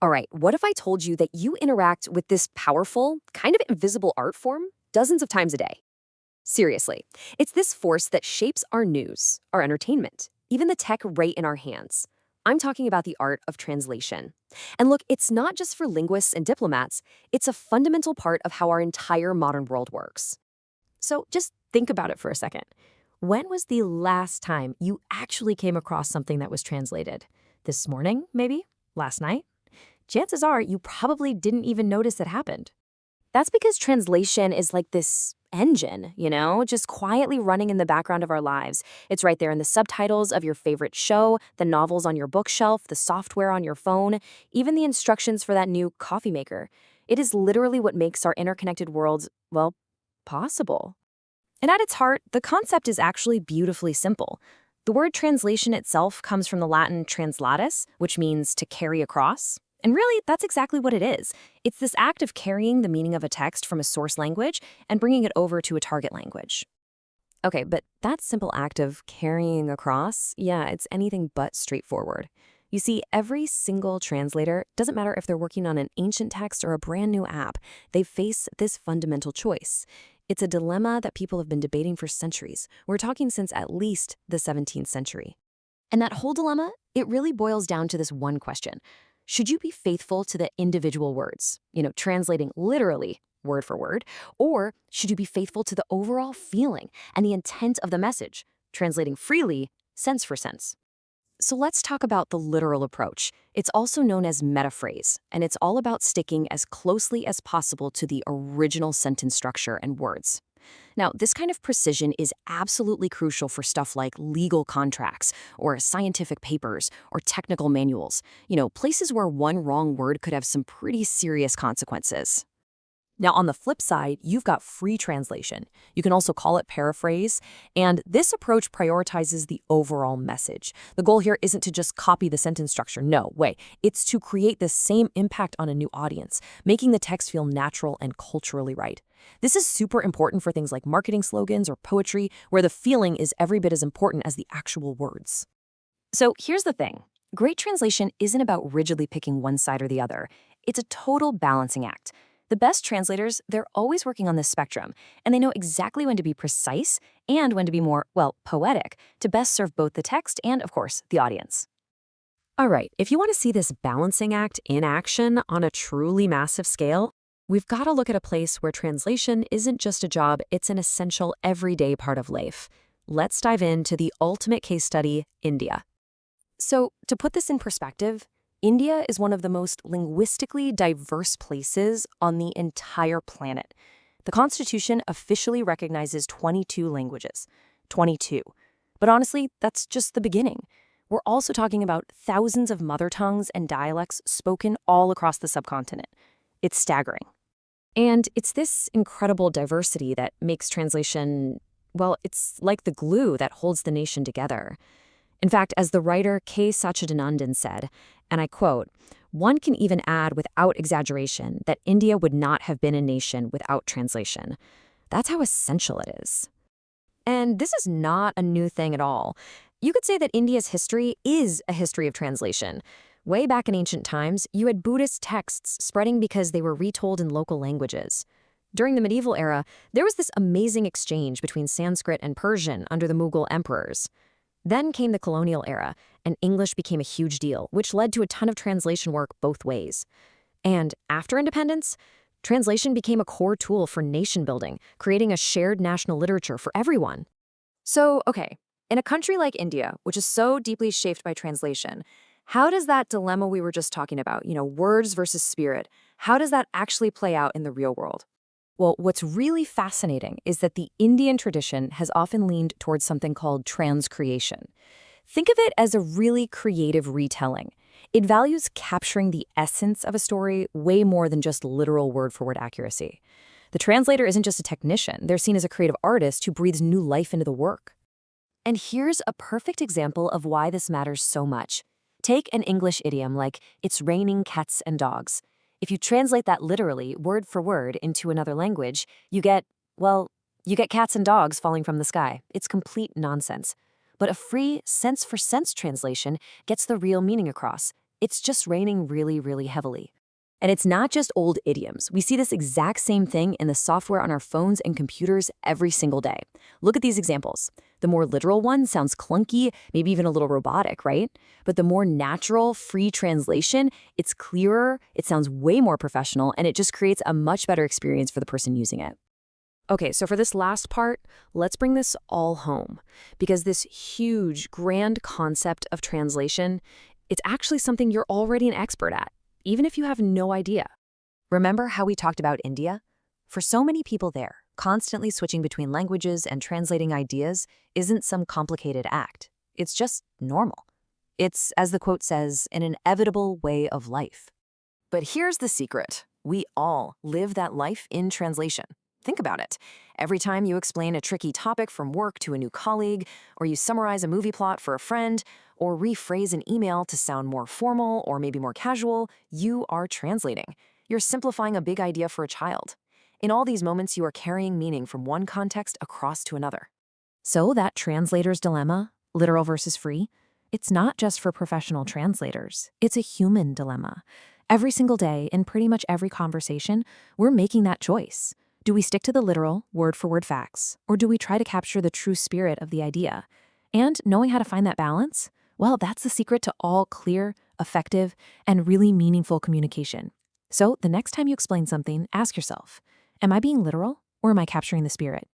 All right, what if I told you that you interact with this powerful, kind of invisible art form dozens of times a day? Seriously, it's this force that shapes our news, our entertainment, even the tech right in our hands. I'm talking about the art of translation. And look, it's not just for linguists and diplomats, it's a fundamental part of how our entire modern world works. So just think about it for a second. When was the last time you actually came across something that was translated? This morning, maybe? Last night? Chances are you probably didn't even notice it happened. That's because translation is like this engine, just quietly running in the background of our lives. It's right there in the subtitles of your favorite show, the novels on your bookshelf, the software on your phone, even the instructions for that new coffee maker. It is literally what makes our interconnected worlds, well, possible. And at its heart, the concept is actually beautifully simple. The word translation itself comes from the Latin translatus, which means to carry across. And really, that's exactly what it is. It's this act of carrying the meaning of a text from a source language and bringing it over to a target language. Okay, but that simple act of carrying across, yeah, it's anything but straightforward. You see, every single translator, doesn't matter if they're working on an ancient text or a brand new app, they face this fundamental choice. It's a dilemma that people have been debating for centuries. We're talking since at least the 17th century. And that whole dilemma, it really boils down to this one question. Should you be faithful to the individual words, translating literally word for word, or should you be faithful to the overall feeling and the intent of the message, translating freely, sense for sense? So let's talk about the literal approach. It's also known as metaphrase, and it's all about sticking as closely as possible to the original sentence structure and words. Now, this kind of precision is absolutely crucial for stuff like legal contracts or scientific papers or technical manuals, places where one wrong word could have some pretty serious consequences. Now, on the flip side, you've got free translation. You can also call it paraphrase, and this approach prioritizes the overall message. The goal here isn't to just copy the sentence structure, no way. It's to create the same impact on a new audience, making the text feel natural and culturally right. This is super important for things like marketing slogans or poetry, where the feeling is every bit as important as the actual words. So here's the thing. Great translation isn't about rigidly picking one side or the other. It's a total balancing act. The best translators, they're always working on this spectrum, and they know exactly when to be precise and when to be more, poetic, to best serve both the text and, of course, the audience. All right, if you want to see this balancing act in action on a truly massive scale, we've got to look at a place where translation isn't just a job, it's an essential everyday part of life. Let's dive into the ultimate case study, India. So, to put this in perspective, India is one of the most linguistically diverse places on the entire planet. The Constitution officially recognizes 22 languages. 22. But honestly, that's just the beginning. We're also talking about thousands of mother tongues and dialects spoken all across the subcontinent. It's staggering. And it's this incredible diversity that makes translation, it's like the glue that holds the nation together. In fact, as the writer K. Sachidanandan said, and I quote, "One can even add without exaggeration that India would not have been a nation without translation." That's how essential it is. And this is not a new thing at all. You could say that India's history is a history of translation. Way back in ancient times, you had Buddhist texts spreading because they were retold in local languages. During the medieval era, there was this amazing exchange between Sanskrit and Persian under the Mughal emperors. Then came the colonial era, and English became a huge deal, which led to a ton of translation work both ways. And after independence, translation became a core tool for nation building, creating a shared national literature for everyone. So, okay, in a country like India, which is so deeply shaped by translation, how does that dilemma we were just talking about, words versus spirit, how does that actually play out in the real world? Well, what's really fascinating is that the Indian tradition has often leaned towards something called transcreation. Think of it as a really creative retelling. It values capturing the essence of a story way more than just literal word-for-word accuracy. The translator isn't just a technician, they're seen as a creative artist who breathes new life into the work. And here's a perfect example of why this matters so much. Take an English idiom like, "It's raining cats and dogs." If you translate that literally, word for word, into another language, you get cats and dogs falling from the sky. It's complete nonsense. But a free sense-for-sense translation gets the real meaning across. It's just raining really, really heavily. And it's not just old idioms. We see this exact same thing in the software on our phones and computers every single day. Look at these examples. The more literal one sounds clunky, maybe even a little robotic, right? But the more natural, free translation, it's clearer, it sounds way more professional, and it just creates a much better experience for the person using it. Okay, so for this last part, let's bring this all home. Because this huge, grand concept of translation, it's actually something you're already an expert at, even if you have no idea. Remember how we talked about India? For so many people there, constantly switching between languages and translating ideas isn't some complicated act. It's just normal. It's, as the quote says, an inevitable way of life. But here's the secret. We all live that life in translation. Think about it. Every time you explain a tricky topic from work to a new colleague, or you summarize a movie plot for a friend, or rephrase an email to sound more formal or maybe more casual, you are translating. You're simplifying a big idea for a child. In all these moments, you are carrying meaning from one context across to another. So that translator's dilemma, literal versus free, it's not just for professional translators. It's a human dilemma. Every single day, in pretty much every conversation, we're making that choice. Do we stick to the literal, word-for-word facts, or do we try to capture the true spirit of the idea? And knowing how to find that balance, well, that's the secret to all clear, effective, and really meaningful communication. So the next time you explain something, ask yourself, am I being literal or am I capturing the spirit?